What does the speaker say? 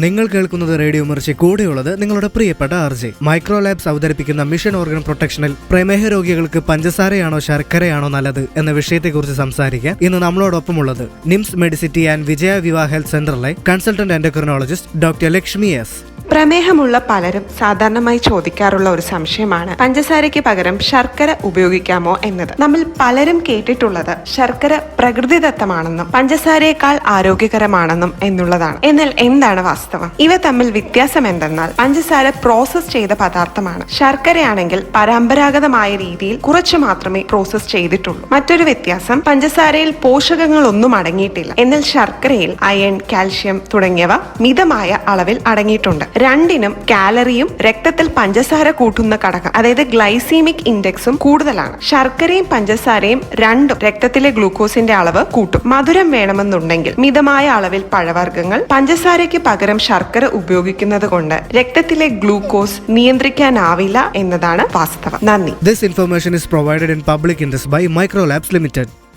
നിങ്ങൾ കേൾക്കുന്നത് റേഡിയോ മിർച്ചി. കൂടെയുള്ളത് നിങ്ങളുടെ പ്രിയപ്പെട്ട ആർജെ. മൈക്രോ ലാബ്സ് അവതരിപ്പിക്കുന്ന മിഷൻ ഓർഗൻ പ്രൊട്ടക്ഷനിൽ പ്രമേഹ രോഗികൾക്ക് പഞ്ചസാരയാണോ ശർക്കരയാണോ നല്ലത് എന്ന വിഷയത്തെക്കുറിച്ച് സംസാരിക്കാൻ ഇന്ന് നമ്മളോടൊപ്പമുള്ളത് നിംസ് മെഡിസിറ്റി ആൻഡ് വിജയ വിവാഹ ഹെൽത്ത് സെന്ററിലെ consultant endocrinologist doctor Lakshmi S. പ്രമേഹമുള്ള പലരും സാധാരണമായി ചോദിക്കാറുള്ള ഒരു സംശയമാണ് പഞ്ചസാരയ്ക്ക് പകരം ശർക്കര ഉപയോഗിക്കാമോ എന്നത്. നമ്മൾ പലരും കേട്ടിട്ടുള്ളത് ശർക്കര പ്രകൃതിദത്തമാണെന്നും പഞ്ചസാരയേക്കാൾ ആരോഗ്യകരമാണെന്നും എന്നുള്ളതാണ്. എന്നാൽ എന്താണ് വാസ്തവം? ഇവ തമ്മിൽ വ്യത്യാസം എന്തെന്നാൽ പഞ്ചസാര പ്രോസസ് ചെയ്ത പദാർത്ഥമാണ്. ശർക്കരയാണെങ്കിൽ പരമ്പരാഗതമായ രീതിയിൽ കുറച്ചു മാത്രമേ പ്രോസസ് ചെയ്തിട്ടുള്ളൂ. മറ്റൊരു വ്യത്യാസം, പഞ്ചസാരയിൽ പോഷകങ്ങളൊന്നും അടങ്ങിയിട്ടില്ല. എന്നാൽ ശർക്കരയിൽ അയൺ, കാൽഷ്യം തുടങ്ങിയവ മിതമായ അളവിൽ അടങ്ങിയിട്ടുണ്ട്. രണ്ടിനും കാലറിയും രക്തത്തിൽ പഞ്ചസാര കൂട്ടുന്ന ഘടകം, അതായത് ഗ്ലൈസീമിക് ഇൻഡെക്സും കൂടുതലാണ്. ശർക്കരയും പഞ്ചസാരയും രണ്ടും രക്തത്തിലെ ഗ്ലൂക്കോസിന്റെ അളവ് കൂട്ടും. മധുരം വേണമെന്നുണ്ടെങ്കിൽ മിതമായ അളവിൽ പഴവർഗ്ഗങ്ങൾ, പഞ്ചസാരയ്ക്ക് പകരം ശർക്കര ഉപയോഗിക്കുന്നത് കൊണ്ട് രക്തത്തിലെ ഗ്ലൂക്കോസ് നിയന്ത്രിക്കാനാവില്ല എന്നതാണ് വാസ്തവം. നന്ദി. This information is provided in public interest by Micro Labs Limited.